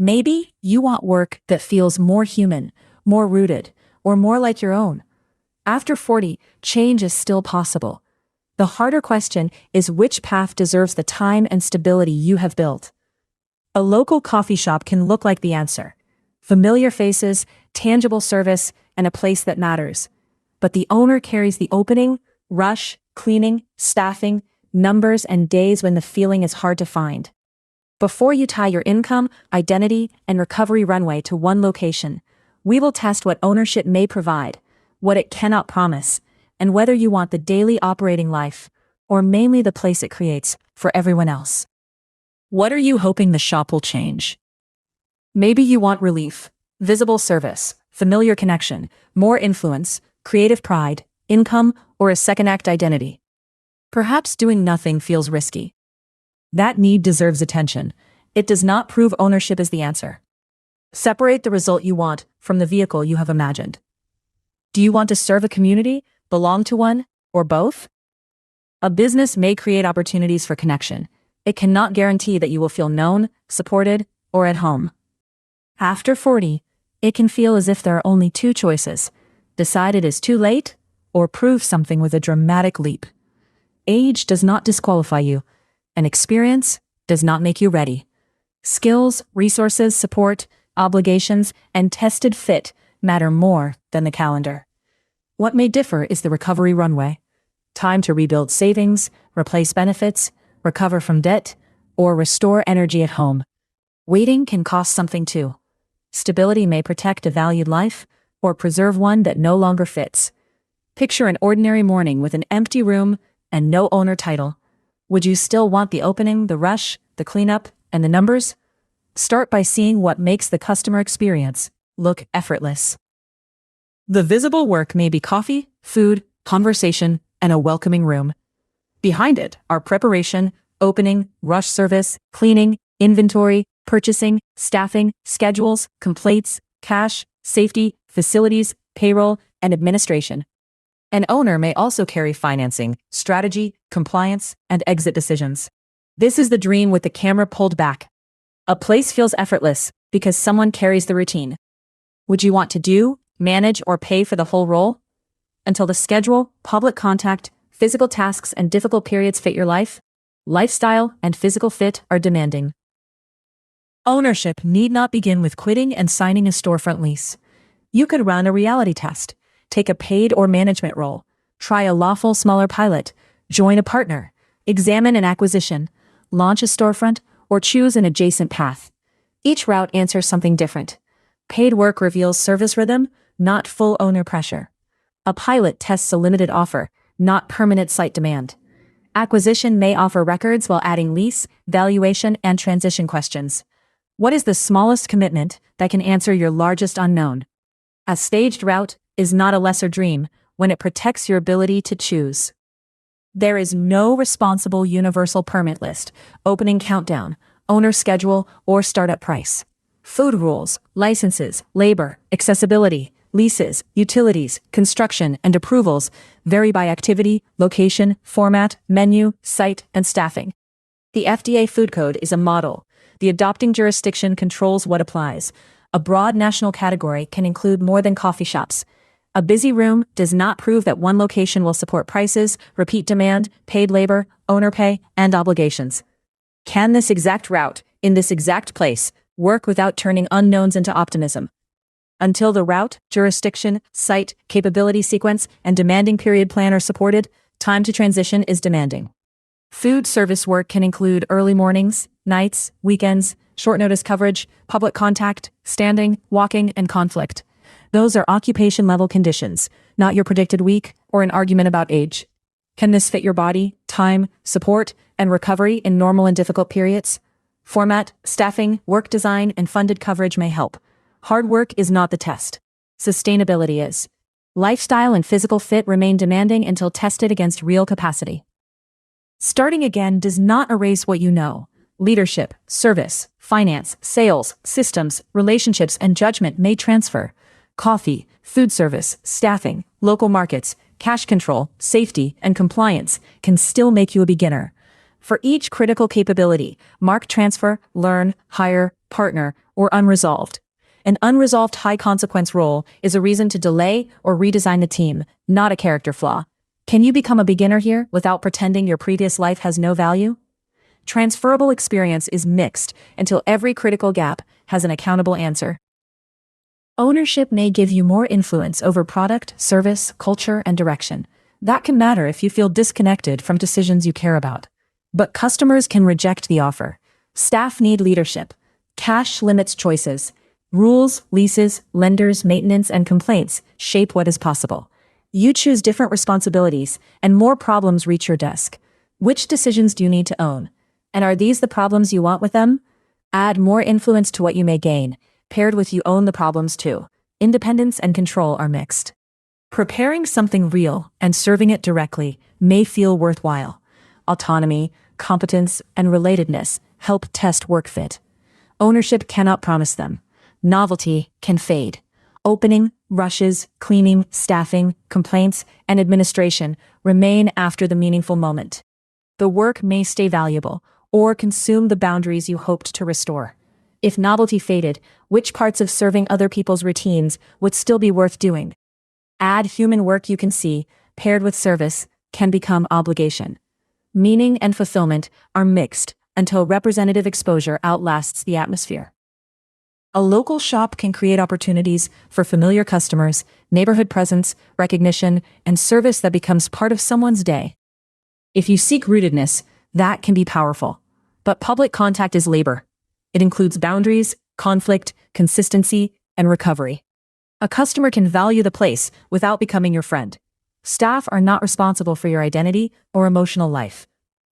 Maybe you want work that feels more human, more rooted, or more like your own. After 40, change is still possible. The harder question is which path deserves the time and stability you have built. A local coffee shop can look like the answer. Familiar faces, tangible service, and a place that matters. But the owner carries the opening, rush, cleaning, staffing, numbers, and days when the feeling is hard to find. Before you tie your income, identity, and recovery runway to one location, we will test what ownership may provide, what it cannot promise, and whether you want the daily operating life, or mainly the place it creates for everyone else. What are you hoping the shop will change? Maybe you want relief, visible service, familiar connection, more influence, creative pride, income, or a second-act identity. Perhaps doing nothing feels risky. That need deserves attention. It does not prove ownership is the answer. Separate the result you want from the vehicle you have imagined. Do you want to serve a community, belong to one, or both? A business may create opportunities for connection. It cannot guarantee that you will feel known, supported, or at home. After 40, it can feel as if there are only two choices: decide it is too late, or prove something with a dramatic leap. Age does not disqualify you, and experience does not make you ready. Skills, resources, support, obligations, and tested fit matter more than the calendar. What may differ is the recovery runway. Time to rebuild savings, replace benefits, recover from debt, or restore energy at home. Waiting can cost something too. Stability may protect a valued life, or preserve one that no longer fits. Picture an ordinary morning with an empty room and no owner title. Would you still want the opening, the rush, the cleanup, and the numbers? Start by seeing what makes the customer experience look effortless. The visible work may be coffee, food, conversation, and a welcoming room. Behind it are preparation, opening, rush service, cleaning, inventory, purchasing, staffing, schedules, complaints, cash, safety, facilities, payroll, and administration. An owner may also carry financing, strategy, compliance, and exit decisions. This is the dream with the camera pulled back. A place feels effortless because someone carries the routine. Would you want to do, manage, or pay for the whole role? Until the schedule, public contact, physical tasks, and difficult periods fit your life, lifestyle and physical fit are demanding. Ownership need not begin with quitting and signing a storefront lease. You could run a reality test, take a paid or management role, try a lawful smaller pilot, join a partner, examine an acquisition, launch a storefront, or choose an adjacent path. Each route answers something different. Paid work reveals service rhythm, not full owner pressure. A pilot tests a limited offer, not permanent site demand. Acquisition may offer records while adding lease, valuation, and transition questions. What is the smallest commitment that can answer your largest unknown? A staged route is not a lesser dream when it protects your ability to choose. There is no responsible universal permit list, opening countdown, owner schedule, or startup price. Food rules, licenses, labor, accessibility, leases, utilities, construction, and approvals vary by activity, location, format, menu, site, and staffing. The FDA Food Code is a model. The adopting jurisdiction controls what applies. A broad national category can include more than coffee shops. A busy room does not prove that one location will support prices, repeat demand, paid labor, owner pay, and obligations. Can this exact route, in this exact place, work without turning unknowns into optimism? Until the route, jurisdiction, site, capability sequence, and demanding period plan are supported, time to transition is demanding. Food service work can include early mornings, nights, weekends, short notice coverage, public contact, standing, walking, and conflict. Those are occupation-level conditions, not your predicted week or an argument about age. Can this fit your body, time, support, and recovery in normal and difficult periods? Format, staffing, work design, and funded coverage may help. Hard work is not the test. Sustainability is. Lifestyle and physical fit remain demanding until tested against real capacity. Starting again does not erase what you know. Leadership, service, finance, sales, systems, relationships, and judgment may transfer. Coffee, food service, staffing, local markets, cash control, safety, and compliance can still make you a beginner. For each critical capability, mark transfer, learn, hire, partner, or unresolved. An unresolved high-consequence role is a reason to delay or redesign the team, not a character flaw. Can you become a beginner here without pretending your previous life has no value? Transferable experience is mixed until every critical gap has an accountable answer. Ownership may give you more influence over product, service, culture, and direction. That can matter if you feel disconnected from decisions you care about. But customers can reject the offer. Staff need leadership. Cash limits choices. Rules, leases, lenders, maintenance, and complaints shape what is possible. You choose different responsibilities, and more problems reach your desk. Which decisions do you need to own? And are these the problems you want with them? Add more influence to what you may gain, paired with you own the problems too. Independence and control are mixed. Preparing something real and serving it directly may feel worthwhile. Autonomy, competence, and relatedness help test work fit. Ownership cannot promise them. Novelty can fade. Opening, rushes, cleaning, staffing, complaints, and administration remain after the meaningful moment. The work may stay valuable or consume the boundaries you hoped to restore. If novelty faded, which parts of serving other people's routines would still be worth doing? Add human work you can see, paired with service, can become obligation. Meaning and fulfillment are mixed until representative exposure outlasts the atmosphere. A local shop can create opportunities for familiar customers, neighborhood presence, recognition, and service that becomes part of someone's day. If you seek rootedness, that can be powerful. But public contact is labor. It includes boundaries, conflict, consistency, and recovery. A customer can value the place without becoming your friend. Staff are not responsible for your identity or emotional life.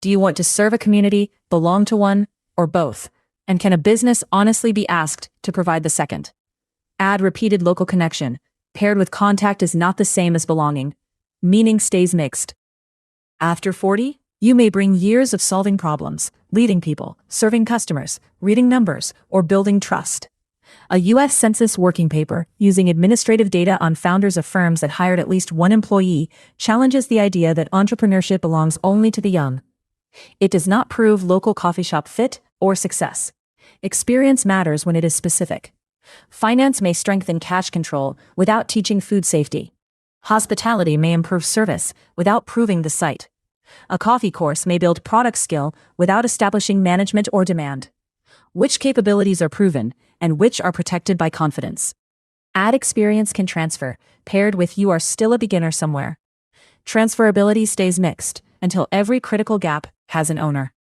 Do you want to serve a community, belong to one, or both? And can a business honestly be asked to provide the second? Add repeated local connection. Paired with contact is not the same as belonging. Meaning stays mixed. After 40, you may bring years of solving problems, leading people, serving customers, reading numbers, or building trust. A U.S. Census working paper, using administrative data on founders of firms that hired at least one employee, challenges the idea that entrepreneurship belongs only to the young. It does not prove local coffee shop fit or success. Experience matters when it is specific. Finance may strengthen cash control without teaching food safety. Hospitality may improve service without proving the site. A coffee course may build product skill without establishing management or demand. Which capabilities are proven and which are protected by confidence? Add experience can transfer, paired with you are still a beginner somewhere. Transferability stays mixed until every critical gap has an owner.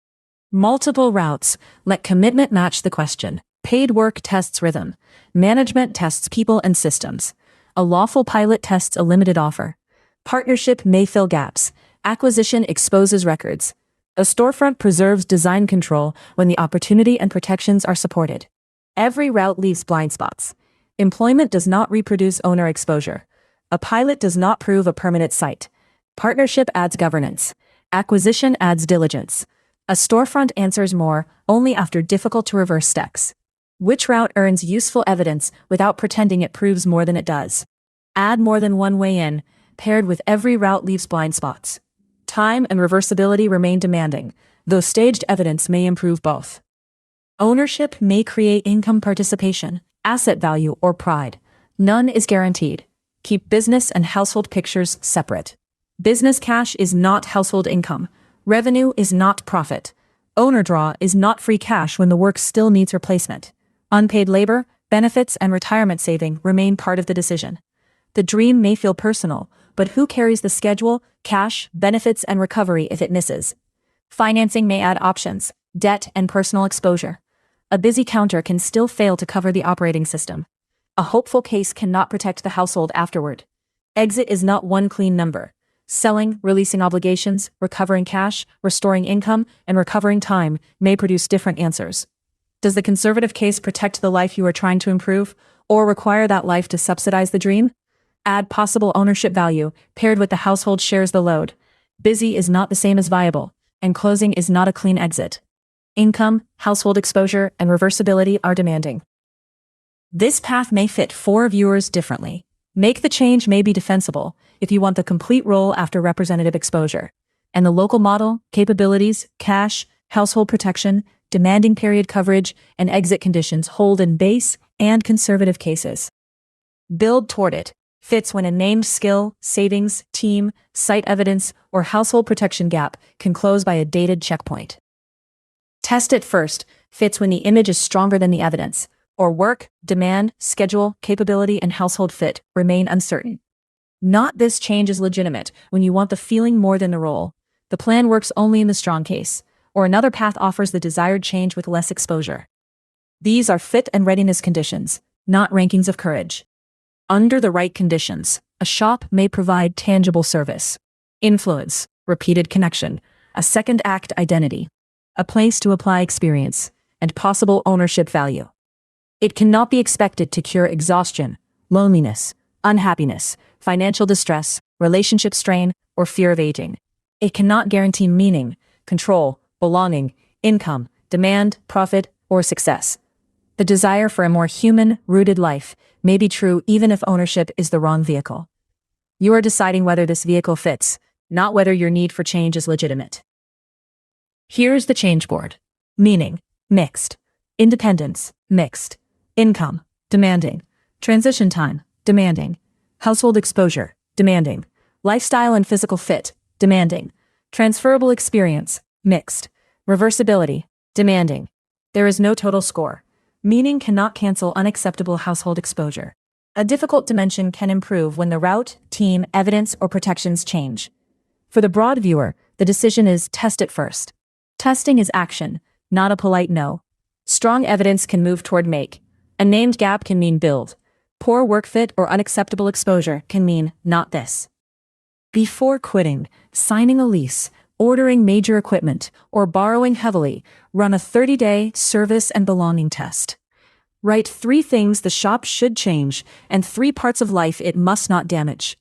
Multiple routes. Let commitment match the question. Paid work tests rhythm. Management tests people and systems. A lawful pilot tests a limited offer. Partnership may fill gaps. Acquisition exposes records. A storefront preserves design control when the opportunity and protections are supported. Every route leaves blind spots. Employment does not reproduce owner exposure. A pilot does not prove a permanent site. Partnership adds governance. Acquisition adds diligence. A storefront answers more only after difficult-to-reverse steps. Which route earns useful evidence without pretending it proves more than it does? Add more than one way in, paired with every route leaves blind spots. Time and reversibility remain demanding, though staged evidence may improve both. Ownership may create income participation, asset value, or pride. None is guaranteed. Keep business and household pictures separate. Business cash is not household income. Revenue is not profit. Owner draw is not free cash when the work still needs replacement. Unpaid labor, benefits, and retirement saving remain part of the decision. The dream may feel personal, but who carries the schedule, cash, benefits, and recovery if it misses? Financing may add options, debt, and personal exposure. A busy counter can still fail to cover the operating system. A hopeful case cannot protect the household afterward. Exit is not one clean number. Selling, releasing obligations, recovering cash, restoring income, and recovering time may produce different answers. Does the conservative case protect the life you are trying to improve, or require that life to subsidize the dream? Add possible ownership value, paired with the household shares the load. Busy is not the same as viable, and closing is not a clean exit. Income, household exposure, and reversibility are demanding. This path may fit 4 viewers differently. Make the change may be defensible if you want the complete role after representative exposure. And the local model, capabilities, cash, household protection, demanding period coverage, and exit conditions hold in base and conservative cases. Build toward it. Fits when a named skill, savings, team, site evidence, or household protection gap can close by a dated checkpoint. Test it first. Fits when the image is stronger than the evidence, or work, demand, schedule, capability, and household fit remain uncertain. Not this change is legitimate when you want the feeling more than the role. The plan works only in the strong case, or another path offers the desired change with less exposure. These are fit and readiness conditions, not rankings of courage. Under the right conditions, a shop may provide tangible service, influence, repeated connection, a second act identity, a place to apply experience, and possible ownership value. It cannot be expected to cure exhaustion, loneliness, unhappiness, financial distress, relationship strain, or fear of aging. It cannot guarantee meaning, control, belonging, income, demand, profit, or success. The desire for a more human, rooted life may be true even if ownership is the wrong vehicle. You are deciding whether this vehicle fits, not whether your need for change is legitimate. Here's the change board. Meaning, mixed. Independence, mixed. Income, demanding. Transition time, demanding. Household exposure, demanding. Lifestyle and physical fit, demanding. Transferable experience, mixed. Reversibility, demanding. There is no total score. Meaning cannot cancel unacceptable household exposure. A difficult dimension can improve when the route, team, evidence, or protections change. For the broad viewer, the decision is test it first. Testing is action, not a polite no. Strong evidence can move toward make. A named gap can mean build. Poor work fit or unacceptable exposure can mean not this. Before quitting, signing a lease, ordering major equipment, or borrowing heavily, run a 30-day service and belonging test. Write 3 things the shop should change and 3 parts of life it must not damage.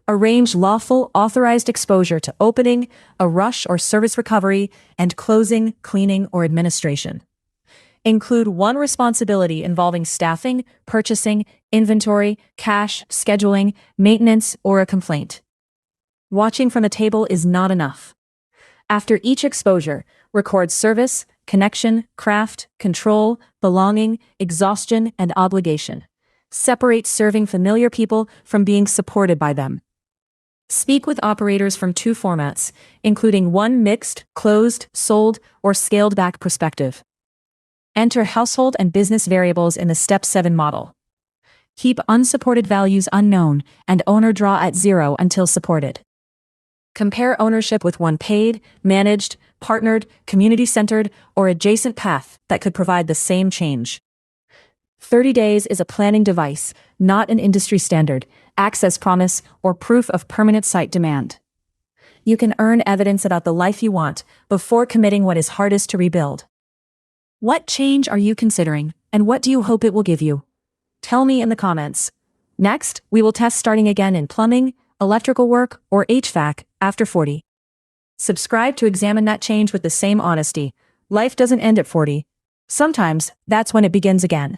Arrange lawful, authorized exposure to opening, a rush or service recovery, and closing, cleaning, or administration. Include 1 responsibility involving staffing, purchasing, inventory, cash, scheduling, maintenance, or a complaint. Watching from a table is not enough. After each exposure, record service, connection, craft, control, belonging, exhaustion, and obligation. Separate serving familiar people from being supported by them. Speak with operators from 2 formats, including 1 mixed, closed, sold, or scaled-back perspective. Enter household and business variables in the Step 7 model. Keep unsupported values unknown and owner draw at 0 until supported. Compare ownership with one paid, managed, partnered, community-centered, or adjacent path that could provide the same change. 30 days is a planning device, not an industry standard, access promise, or proof of permanent site demand. You can earn evidence about the life you want before committing what is hardest to rebuild. What change are you considering, and what do you hope it will give you? Tell me in the comments. Next, we will test starting again in plumbing, electrical work, or HVAC after 40. Subscribe to examine that change with the same honesty. Life doesn't end at 40. Sometimes, that's when it begins again.